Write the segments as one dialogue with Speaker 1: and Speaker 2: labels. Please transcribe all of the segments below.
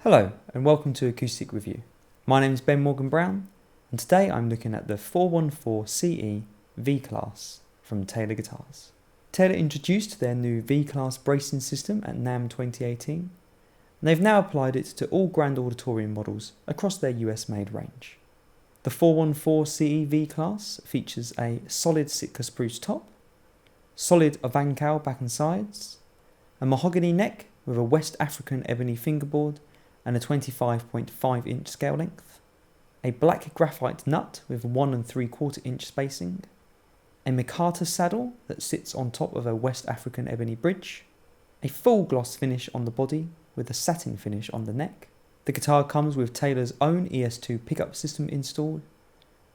Speaker 1: Hello and welcome to Acoustic Review. My name is Ben Morgan Brown and today I'm looking at the 414 CE V-Class from Taylor Guitars. Taylor introduced their new V-Class bracing system at NAMM 2018 and they've now applied it to all Grand Auditorium models across their US made range. The 414 CE V-Class features a solid Sitka spruce top, solid Avancao back and sides, a mahogany neck with a West African ebony fingerboard and a 25.5 inch scale length, a black graphite nut with 1 3/4 inch spacing, a micarta saddle that sits on top of a West African ebony bridge, a full gloss finish on the body with a satin finish on the neck. The guitar comes with Taylor's own ES2 pickup system installed,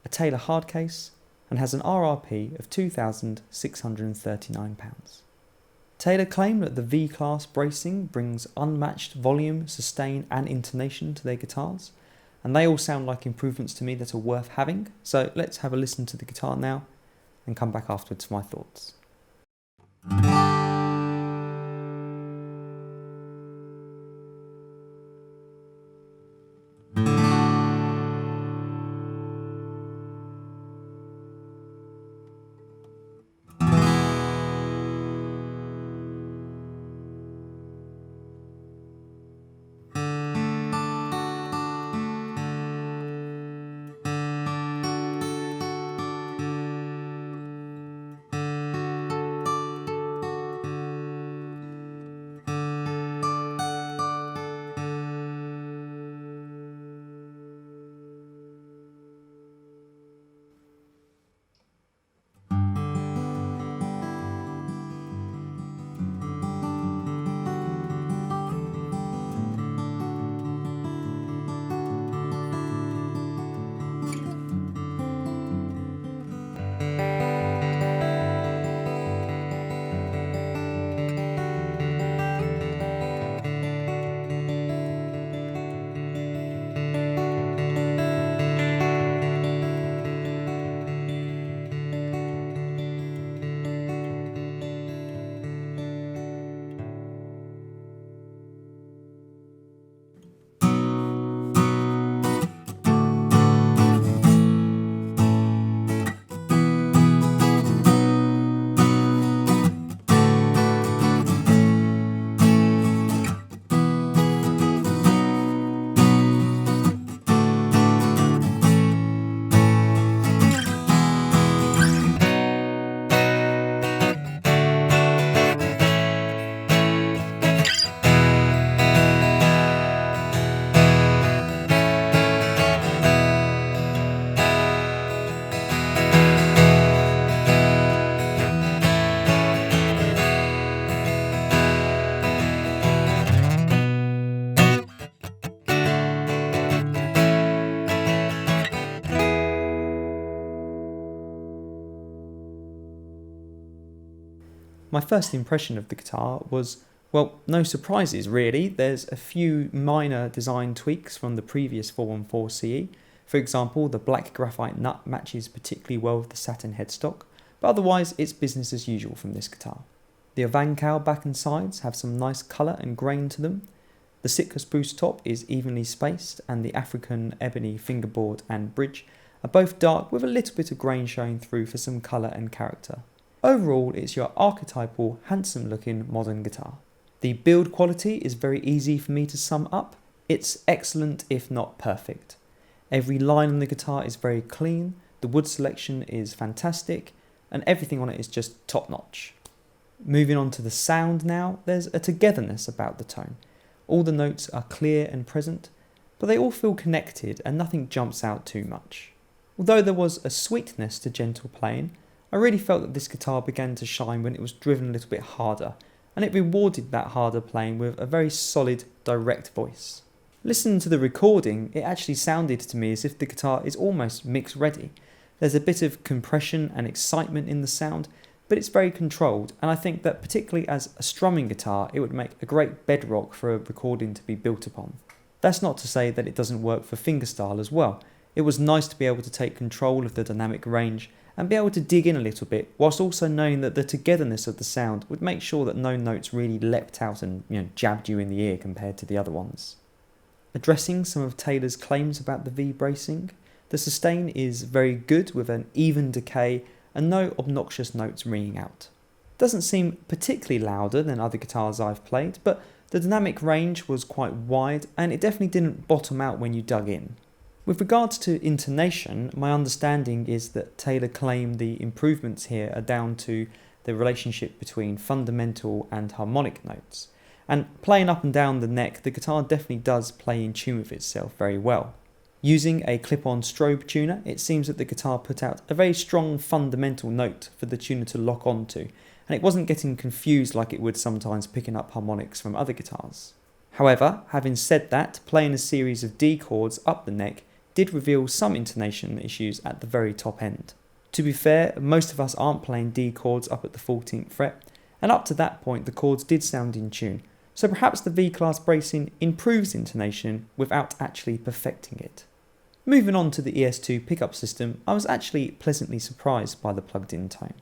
Speaker 1: a Taylor hardcase, and has an RRP of £2,639. Taylor claimed that the V-Class bracing brings unmatched volume, sustain and intonation to their guitars, and they all sound like improvements to me that are worth having, so let's have a listen to the guitar now and come back afterwards for my thoughts. My first impression of the guitar was, well, no surprises really. There's a few minor design tweaks from the previous 414 CE. For example, the black graphite nut matches particularly well with the satin headstock, but otherwise it's business as usual from this guitar. The Avancao back and sides have some nice colour and grain to them. The Sitka spruce top is evenly spaced and the African ebony fingerboard and bridge are both dark with a little bit of grain showing through for some colour and character. Overall, it's your archetypal, handsome-looking modern guitar. The build quality is very easy for me to sum up. It's excellent, if not perfect. Every line on the guitar is very clean, the wood selection is fantastic, and everything on it is just top-notch. Moving on to the sound now, there's a togetherness about the tone. All the notes are clear and present, but they all feel connected and nothing jumps out too much. Although there was a sweetness to gentle playing, I really felt that this guitar began to shine when it was driven a little bit harder, and it rewarded that harder playing with a very solid, direct voice. Listening to the recording, it actually sounded to me as if the guitar is almost mix ready. There's a bit of compression and excitement in the sound, but it's very controlled, and I think that particularly as a strumming guitar, it would make a great bedrock for a recording to be built upon. That's not to say that it doesn't work for fingerstyle as well. It was nice to be able to take control of the dynamic range and be able to dig in a little bit, whilst also knowing that the togetherness of the sound would make sure that no notes really leapt out and jabbed you in the ear compared to the other ones. Addressing some of Taylor's claims about the V bracing, the sustain is very good with an even decay and no obnoxious notes ringing out. Doesn't seem particularly louder than other guitars I've played, but the dynamic range was quite wide and it definitely didn't bottom out when you dug in. With regards to intonation, my understanding is that Taylor claimed the improvements here are down to the relationship between fundamental and harmonic notes. And playing up and down the neck, the guitar definitely does play in tune with itself very well. Using a clip-on strobe tuner, it seems that the guitar put out a very strong fundamental note for the tuner to lock onto, and it wasn't getting confused like it would sometimes picking up harmonics from other guitars. However, having said that, playing a series of D chords up the neck did reveal some intonation issues at the very top end. To be fair, most of us aren't playing D chords up at the 14th fret, and up to that point the chords did sound in tune, so perhaps the V-class bracing improves intonation without actually perfecting it. Moving on to the ES2 pickup system, I was actually pleasantly surprised by the plugged-in tone.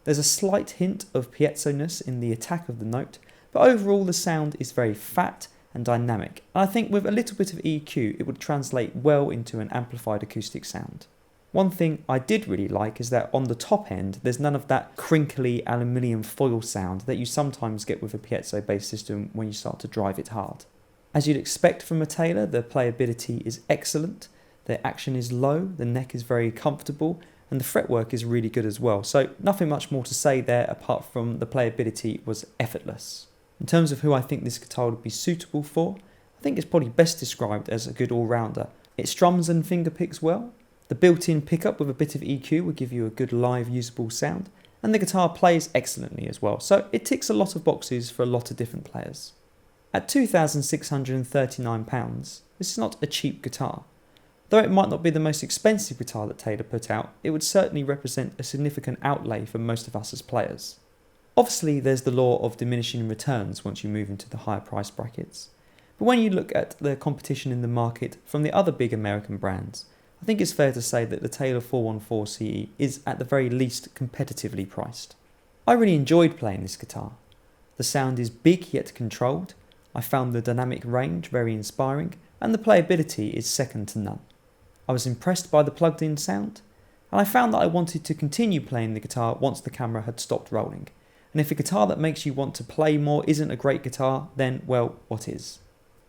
Speaker 1: There's a slight hint of piezo-ness in the attack of the note, but overall the sound is very fat and dynamic, and I think with a little bit of EQ it would translate well into an amplified acoustic sound. One thing I did really like is that on the top end there's none of that crinkly aluminium foil sound that you sometimes get with a piezo-based system when you start to drive it hard. As you'd expect from a Taylor, the playability is excellent, the action is low, the neck is very comfortable, and the fretwork is really good as well, so nothing much more to say there apart from the playability was effortless. In terms of who I think this guitar would be suitable for, I think it's probably best described as a good all-rounder. It strums and fingerpicks well, the built-in pickup with a bit of EQ will give you a good live usable sound, and the guitar plays excellently as well, so it ticks a lot of boxes for a lot of different players. At £2,639, this is not a cheap guitar. Though it might not be the most expensive guitar that Taylor put out, it would certainly represent a significant outlay for most of us as players. Obviously there's the law of diminishing returns once you move into the higher price brackets, but when you look at the competition in the market from the other big American brands, I think it's fair to say that the Taylor 414 CE is at the very least competitively priced. I really enjoyed playing this guitar. The sound is big yet controlled, I found the dynamic range very inspiring, and the playability is second to none. I was impressed by the plugged-in sound, and I found that I wanted to continue playing the guitar once the camera had stopped rolling. And if a guitar that makes you want to play more isn't a great guitar, then, well, what is?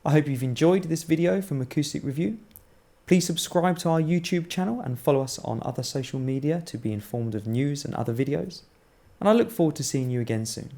Speaker 1: I hope you've enjoyed this video from Acoustic Review. Please subscribe to our YouTube channel and follow us on other social media to be informed of news and other videos. And I look forward to seeing you again soon.